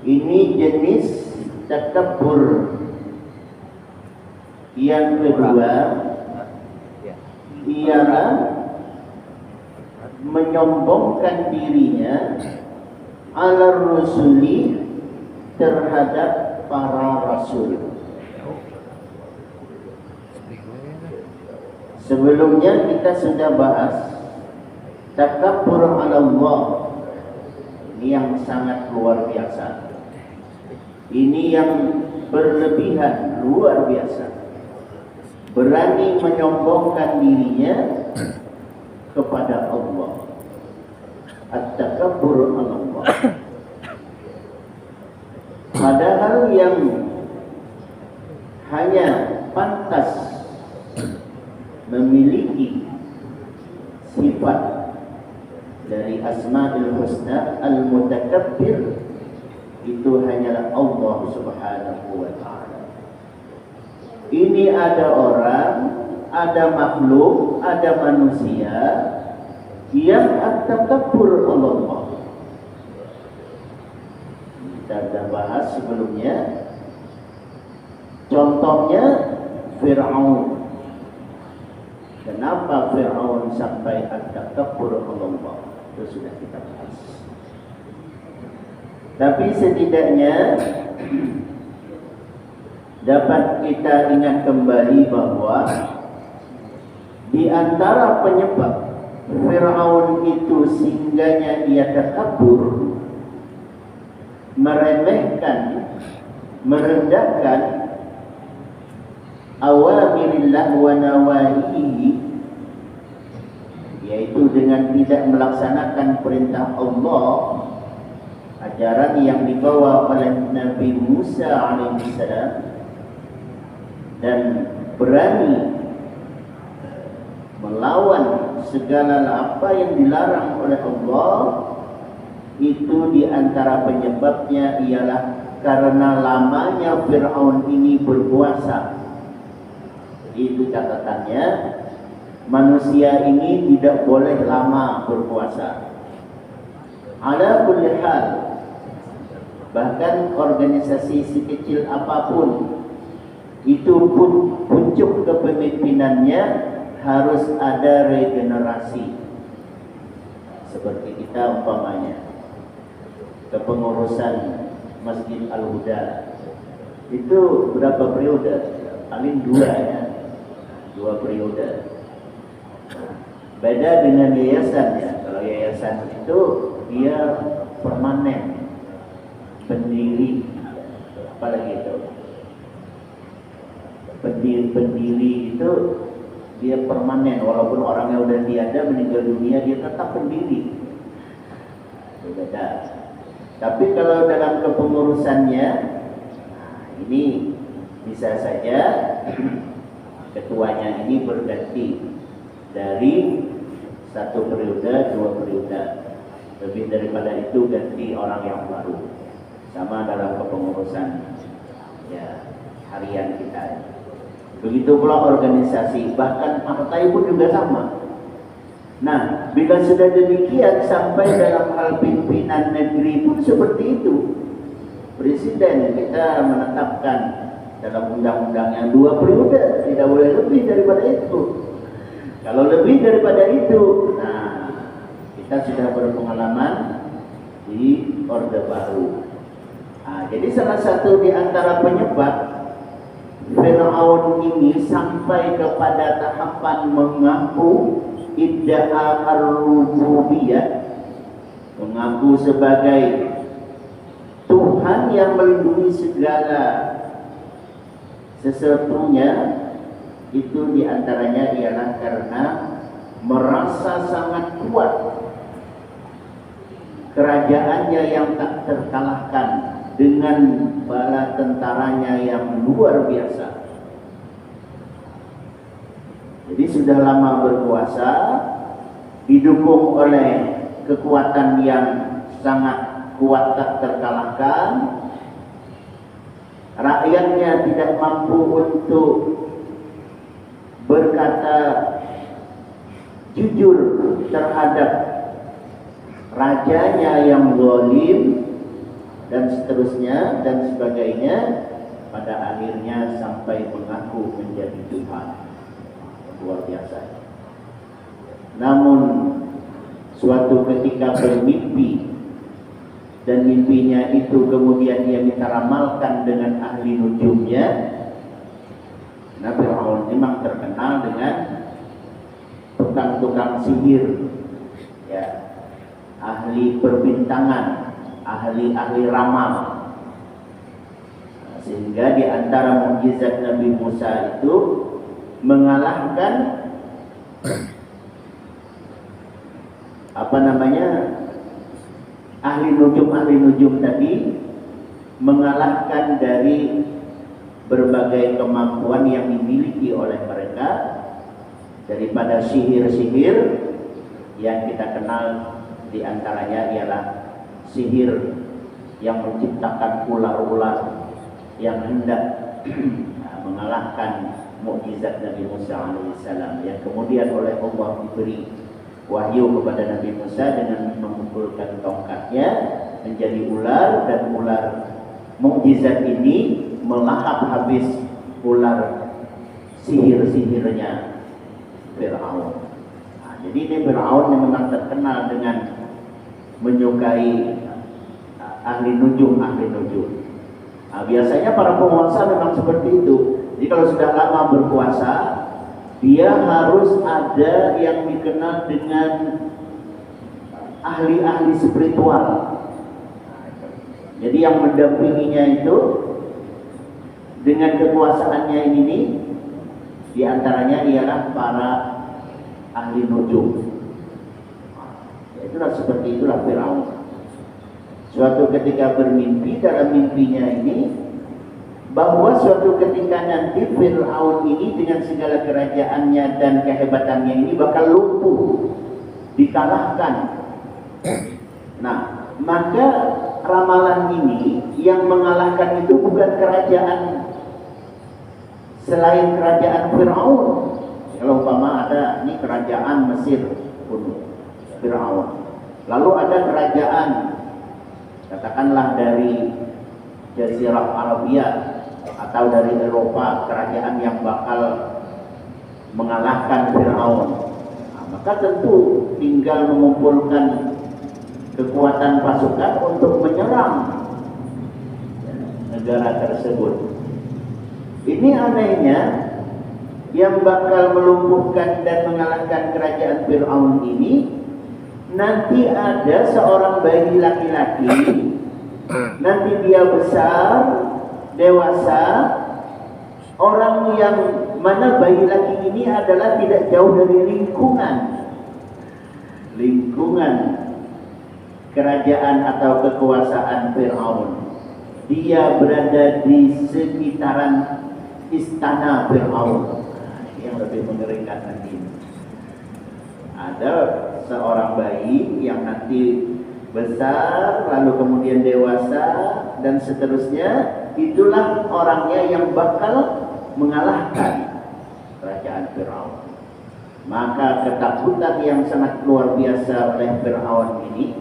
Ini jenis takabbur. Yang kedua ialah menyombongkan dirinya ala rusuli terhadap para rasul. Sebelumnya kita sudah bahas takabbur ala Allah. Ini yang sangat luar biasa. Ini yang berlebihan, luar biasa. Berani menyombongkan dirinya kepada Allah. At-takabbur ala Allah. Padahal yang hanya pantas memiliki sifat dari Asma'ul Husna Al-Mutakabbir itu hanyalah Allah Subhanahu wa ta'ala. Ini ada orang, ada makhluk, ada manusia yang at-takabbur Allah. Kita sudah bahas sebelumnya. Contohnya Fir'aun. Kenapa Fir'aun sampai at-takabbur Allah? Itu sudah kita bahas. Tapi setidaknya dapat kita ingat kembali bahwa di antara penyebab Fir'aun itu singgahnya dia takabbur, meremehkan, merendahkan awamirillah wa nawahihi, yaitu dengan tidak melaksanakan perintah Allah, ajaran yang dibawa oleh Nabi Musa alaihissalam, dan berani melawan segala apa yang dilarang oleh Allah. Itu diantara penyebabnya ialah karena lamanya Fir'aun ini berpuasa. Itu catatannya, manusia ini tidak boleh lama berpuasa. Ala kulli hal, bahkan organisasi sekecil apapun, itu pun puncuk kepemimpinannya harus ada regenerasi. Seperti kita umpamanya kepengurusan Masjid Al-Huda itu berapa periode? Paling 2 ya, 2 periode. Beda dengan yayasan ya. Kalau yayasan itu dia permanen, pendiri, apalagi itu pendiri itu dia permanen, walaupun orangnya udah tiada, meninggal dunia, dia tetap pendiri. Beda. Tapi kalau dalam kepengurusannya, ini bisa saja ketuanya ini berganti dari 1 periode, 2 periode. Lebih daripada itu ganti orang yang baru. Sama dalam kepengurusan ya harian kita. Begitu pula organisasi, bahkan partai pun juga sama. Nah, bila sudah demikian sampai dalam hal pimpinan negeri pun seperti itu. Presiden kita menetapkan dalam undang-undangnya 2 periode, tidak boleh lebih daripada itu. Kalau lebih daripada itu, nah kita sudah berpengalaman di Orde Baru. Nah, jadi salah satu di antara penyebab Fir'aun ini sampai kepada tahapan mengaku idda'a ar-rububiyah, mengaku sebagai Tuhan yang melindungi segala sesuatunya, itu diantaranya ialah karena merasa sangat kuat kerajaannya yang tak terkalahkan dengan bala tentaranya yang luar biasa. Jadi sudah lama berkuasa, didukung oleh kekuatan yang sangat kuat tak terkalahkan. Rakyatnya tidak mampu untuk berkata jujur terhadap rajanya yang zalim, dan seterusnya dan sebagainya, pada akhirnya sampai mengaku menjadi Tuhan. Luar biasa. Namun suatu ketika bermimpi, dan mimpinya itu kemudian dia minta ramalkan dengan ahli nujumnya. Nah, Fir'aun memang terkenal dengan tukang-tukang sihir, ya, ahli perbintangan, ahli ramal. Sehingga di antara mukjizat Nabi Musa itu mengalahkan ahli nujum tadi, mengalahkan dari berbagai kemampuan yang dimiliki oleh mereka, daripada sihir-sihir yang kita kenal, di antaranya ialah sihir yang menciptakan ular-ular yang hendak mengalahkan mukjizat Nabi Musa alaihissalam, yang kemudian oleh Allah diberi wahyu kepada Nabi Musa dengan mengumpulkan tongkatnya menjadi ular, dan ular mukjizat ini melahap habis ular sihir-sihirnya Fir'aun. Nah, jadi ini Fir'aun yang memang terkenal dengan menyukai ahli nujum. Nah, biasanya para penguasa memang seperti itu. Jadi kalau sudah lama berkuasa, dia harus ada yang dikenal dengan ahli-ahli spiritual. Jadi yang mendampinginya itu dengan kekuasaannya ini, diantaranya ialah para ahli nujum. Itulah seperti itulah Fir'aun. Suatu ketika bermimpi, dalam mimpinya ini, bahwa suatu ketika nanti Fir'aun ini dengan segala kerajaannya dan kehebatannya ini bakal lumpuh, dikalahkan. Nah, maka ramalan ini yang mengalahkan itu bukan kerajaan selain kerajaan Fir'aun. Kalau umpama ada ini kerajaan Mesir kuno, Fir'aun. Lalu ada kerajaan, katakanlah dari Jazirah Arabia atau dari Eropa, kerajaan yang bakal mengalahkan Fir'aun. Nah, maka tentu tinggal mengumpulkan kekuatan pasukan untuk menyerang negara tersebut. Ini anehnya, yang bakal melumpuhkan dan mengalahkan kerajaan Fir'aun ini, nanti ada seorang bayi laki-laki. Nanti dia besar, dewasa, orang yang mana bayi laki ini adalah tidak jauh dari lingkungan kerajaan atau kekuasaan Fir'aun. Dia berada di sekitaran istana Fir'aun. Ini yang lebih mengerikan lagi. Ada seorang bayi yang nanti besar, lalu kemudian dewasa, dan seterusnya. Itulah orangnya yang bakal mengalahkan kerajaan Fir'aun. Maka ketakutan yang sangat luar biasa oleh Fir'aun ini,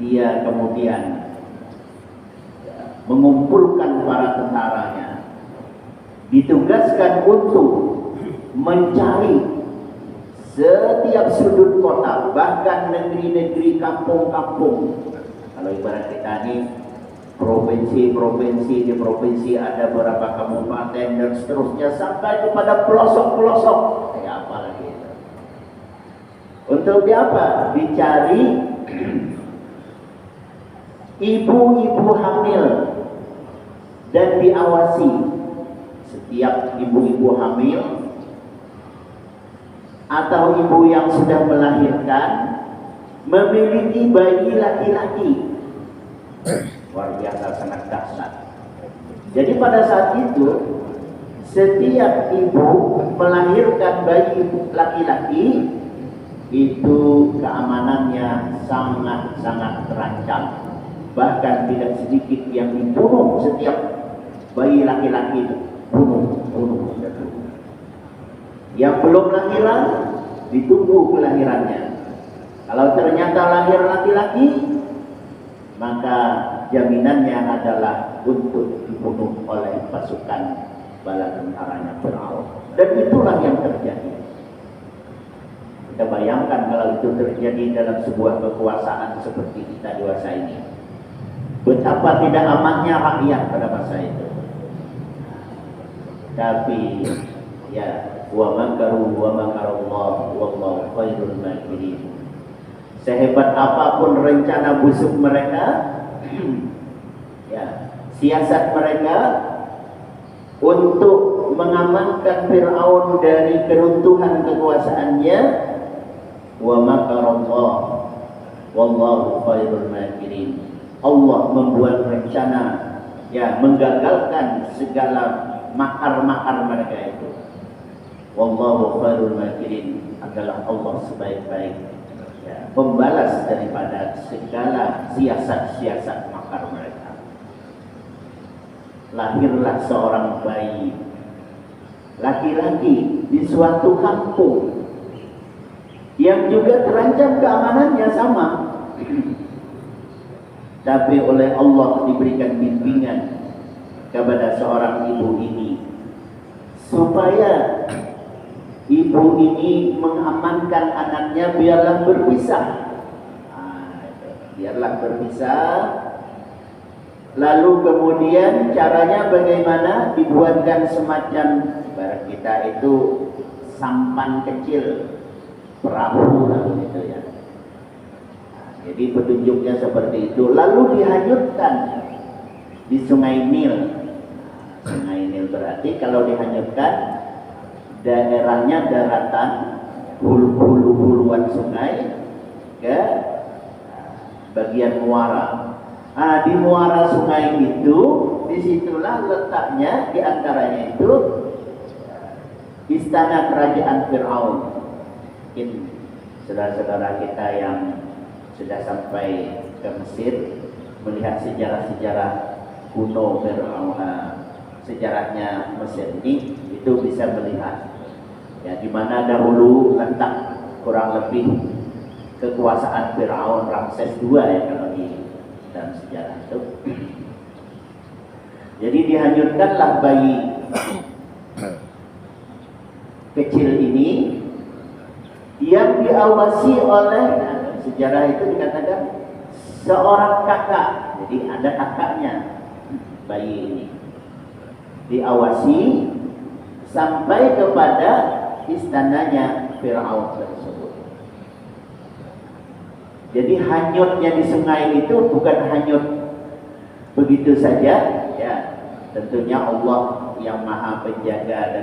dia kemudian mengumpulkan para tentaranya, ditugaskan untuk mencari setiap sudut kota, bahkan negeri-negeri, kampung-kampung. Kalau ibarat kita ini provinsi, di provinsi ada beberapa kabupaten dan seterusnya sampai kepada pelosok-pelosok. Kayak apa lagi itu? Untuk apa? Dicari ibu-ibu hamil dan diawasi. Setiap ibu-ibu hamil atau ibu yang sudah melahirkan memiliki bayi laki-laki. Luar biasa, sangat dahsyat. Jadi pada saat itu, setiap ibu melahirkan bayi laki-laki, itu keamanannya sangat-sangat terancam. Bahkan tidak sedikit yang dibunuh. Setiap bayi laki-laki itu bunuh. Yang belum lahiran, ditunggu kelahirannya. Kalau ternyata lahir laki-laki, maka jaminannya adalah untuk dibunuh oleh pasukan bala tentaranya Fir'aun. Dan itulah yang terjadi. Kita bayangkan kalau itu terjadi dalam sebuah kekuasaan seperti kita dewasa ini, betapa tidak amannya rakyat pada masa itu. Tapi ya, wa makaru wa makarallah wallahu khairul makirin. Sehebat apapun rencana busuk mereka, ya, siasat mereka untuk mengamankan Fir'aun dari keruntuhan kekuasaannya, wa makarallah wallahu khairul makirin. Allah membuat rencana, ya, menggagalkan segala makar-makar mereka itu. Wallahu khairul makirin, adalah Allah sebaik-baik, ya, pembalas daripada segala siasat-siasat makar mereka. Lahirlah seorang bayi laki-laki di suatu kampung yang juga terancam keamanannya sama. Tapi oleh Allah diberikan bimbingan kepada seorang ibu ini, supaya ibu ini mengamankan anaknya biarlah berpisah. Biarlah berpisah. Lalu kemudian caranya bagaimana? Dibuatkan semacam, ibarat kita itu sampan kecil, perahu lah gitu ya. Jadi petunjuknya seperti itu. Lalu dihanyutkan di Sungai Nil. Sungai Nil berarti kalau dihanyutkan, daerahnya daratan, hulu-huluan sungai ke bagian muara. Di muara sungai itu, disitulah letaknya, diantaranya itu istana kerajaan Fir'aun. Mungkin saudara-saudara kita yang sudah sampai ke Mesir melihat sejarah-sejarah kuno Fir'aun, sejarahnya Mesir ini, itu bisa melihat, ya, di mana dahulu letak kurang lebih kekuasaan Fir'aun Ramses II, ya, kalau di dalam sejarah itu. Jadi dihanyutkanlah bayi kecil ini yang diawasi oleh, sejarah itu dikatakan seorang kakak. Jadi ada kakaknya bayi ini, diawasi sampai kepada istananya Fir'aun tersebut. Jadi hanyutnya di sungai itu bukan hanyut begitu saja, ya, tentunya Allah yang maha penjaga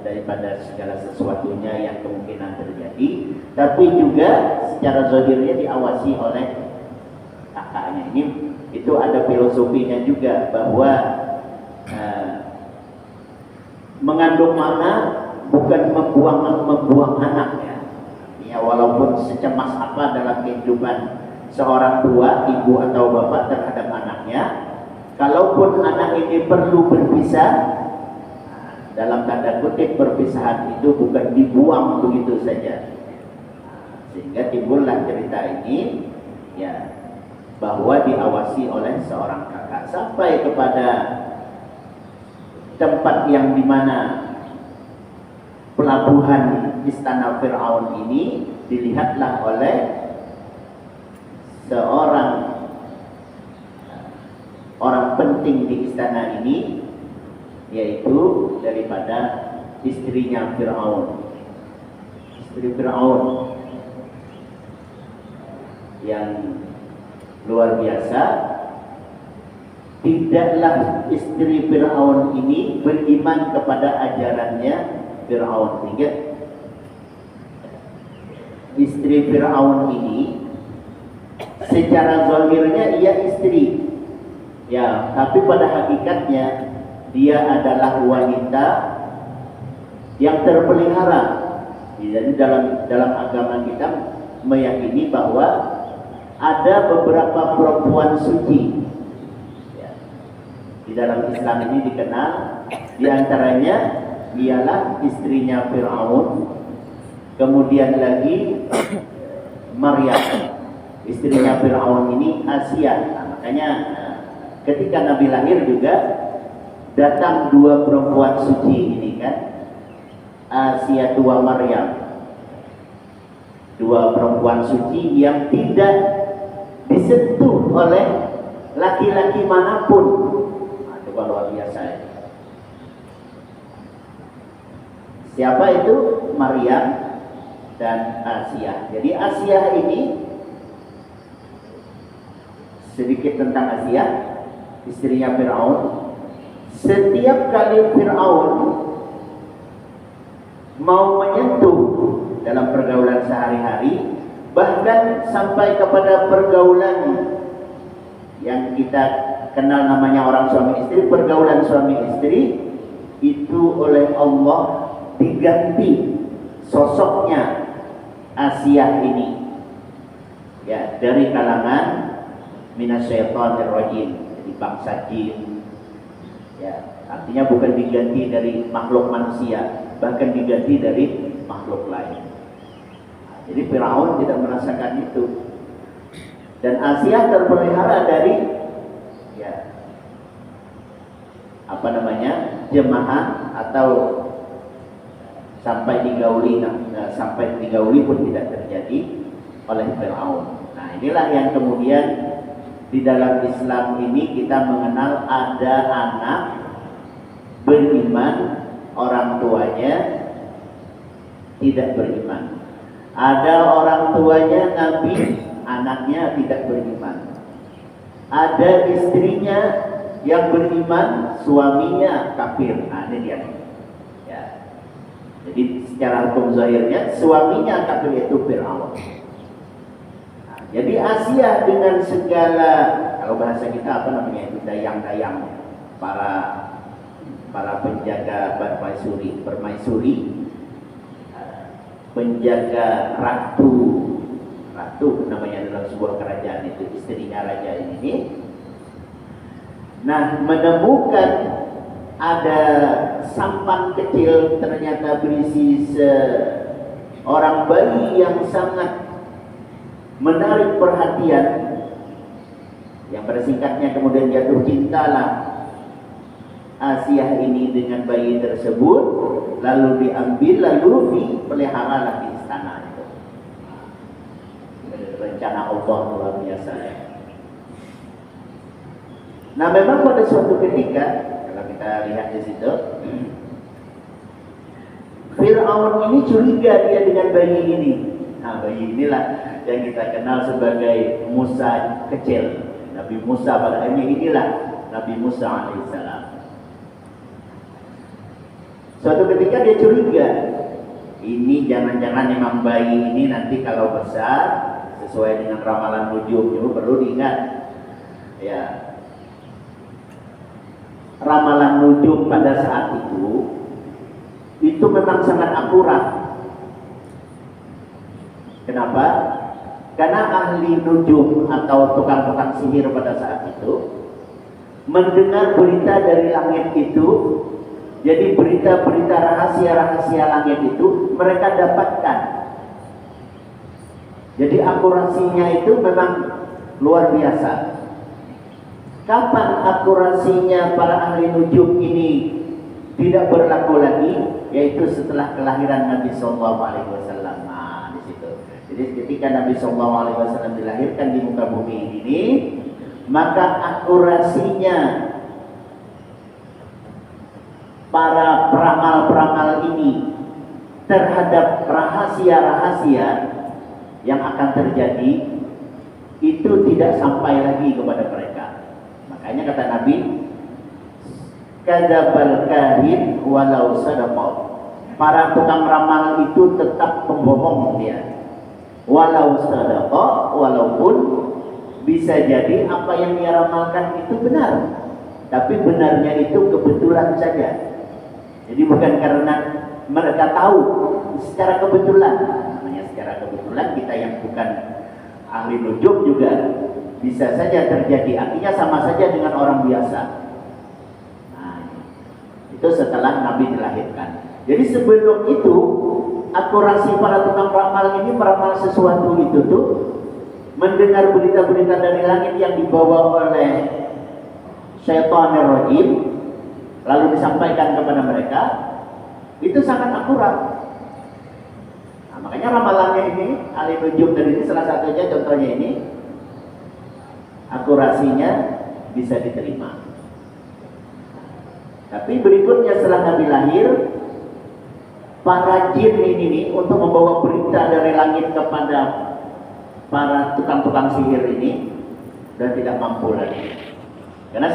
daripada segala sesuatunya yang kemungkinan terjadi, tapi juga secara zahirnya diawasi oleh kakaknya ini. Itu ada filosofinya juga, bahwa mengandung makna bukan membuang anak, ya. Ya, walaupun secemas apa dalam kehidupan seorang tua, ibu atau bapak terhadap anaknya, kalaupun anak ini perlu berpisah, dalam tanda kutip perpisahan itu bukan dibuang begitu saja. Sehingga timbullah cerita ini, ya, bahwa diawasi oleh seorang kakak sampai kepada tempat yang dimana pelabuhan istana Fir'aun ini dilihatlah oleh seorang orang penting di istana ini, yaitu daripada istrinya Fir'aun. Istri Fir'aun yang luar biasa. Tidaklah istri Fir'aun ini beriman kepada ajarannya Fir'aun. Sehingga istri Fir'aun ini secara zahirnya ia istri, ya, tapi pada hakikatnya dia adalah wanita yang terpelihara. Jadi dalam agama kita meyakini bahwa ada beberapa perempuan suci, ya. Di dalam Islam ini dikenal, diantaranya ialah istrinya Fir'aun, kemudian lagi Maryam. Istrinya Fir'aun ini Asia, maka Makanya ketika Nabi lahir juga datang dua perempuan suci ini kan, Asia wa Maryam, dua perempuan suci yang tidak disentuh oleh laki-laki manapun. Nah, coba luar biasa ya. Siapa itu? Maryam dan Asia. Jadi Asia ini, sedikit tentang Asia, istrinya Fir'aun. Setiap kali Fir'aun mau menyentuh dalam pergaulan sehari-hari, bahkan sampai kepada pergaulan yang kita kenal namanya orang suami istri, pergaulan suami istri, itu oleh Allah diganti sosoknya Asia ini ya, dari kalangan minasyaitonir rajim, jadi bangsa jin ya, artinya bukan diganti dari makhluk manusia, bahkan diganti dari makhluk lain. Jadi Firaun tidak merasakan itu, dan Asia terpelihara dari ya apa namanya, jemaah atau sampai digauli pun tidak terjadi oleh Firaun. Nah, inilah yang kemudian di dalam Islam ini kita mengenal ada anak beriman, orang tuanya tidak beriman. Ada orang tuanya Nabi, anaknya tidak beriman. Ada istrinya yang beriman, suaminya kafir. Nah, ini dia. Ya. Jadi secara hukum zahirnya suaminya kafir itu Fir'aun. Nah, jadi Asia dengan segala, kalau bahasa kita apa namanya itu, dayang-dayang, para penjaga permaisuri, penjaga ratu namanya dalam sebuah kerajaan itu, istrinya raja ini. Nah, menemukan ada sampan kecil ternyata berisi seorang bayi yang sangat menarik perhatian, yang pada singkatnya kemudian jatuh cintalah Asia ini dengan bayi tersebut, lalu diambil, lalu dipelihara di istana itu. Rencana Allah luar biasa. Nah, memang pada suatu ketika, kalau kita lihat di situ, Fir'aun ini curiga dia dengan bayi ini. Nah, bayi inilah yang kita kenal sebagai Musa kecil. Nabi Musa pada akhirnya inilah Nabi Musa alaihissalam. Suatu ketika dia curiga, ini jangan-jangan imam bayi ini nanti kalau besar sesuai dengan ramalan nujum. Itu perlu diingat ya, ramalan nujum pada saat itu memang sangat akurat. Kenapa? Karena ahli nujum atau tukang-tukang sihir pada saat itu mendengar berita dari langit itu. Jadi berita-berita rahasia-rahasia langit itu mereka dapatkan. Jadi akurasinya itu memang luar biasa. Kapan akurasinya para ahli nujum ini tidak berlaku lagi? Yaitu setelah kelahiran Nabi Sallallahu Alaihi Wasallam. Nah, di situ. Jadi ketika Nabi Sallallahu Alaihi Wasallam dilahirkan di muka bumi ini, maka akurasinya para peramal-peramal ini terhadap rahasia-rahasia yang akan terjadi itu tidak sampai lagi kepada mereka. Makanya kata Nabi, kadzabal kahin walau sadaqa. Para tukang ramal itu tetap pembohong dia. Walau sadaqa, walaupun bisa jadi apa yang dia ramalkan itu benar, tapi benarnya itu kebetulan saja. Jadi bukan karena mereka tahu, secara kebetulan. Namanya secara kebetulan, kita yang bukan ahli nujum juga bisa saja terjadi. Artinya sama saja dengan orang biasa. Nah, itu setelah Nabi dilahirkan. Jadi sebelum itu, akurasi para tukang ramal ini meramal sesuatu itu tuh mendengar berita-berita dari langit yang dibawa oleh syaitanir rajim lalu disampaikan kepada mereka, itu sangat akurat. Nah, makanya ramalannya ini, Al-Nujum tadi ini salah satunya, contohnya ini, akurasinya bisa diterima. Tapi berikutnya setelah Nabi lahir, para jin ini nih, untuk membawa berita dari langit kepada para tukang-tukang sihir ini dan tidak mampu lagi. Karena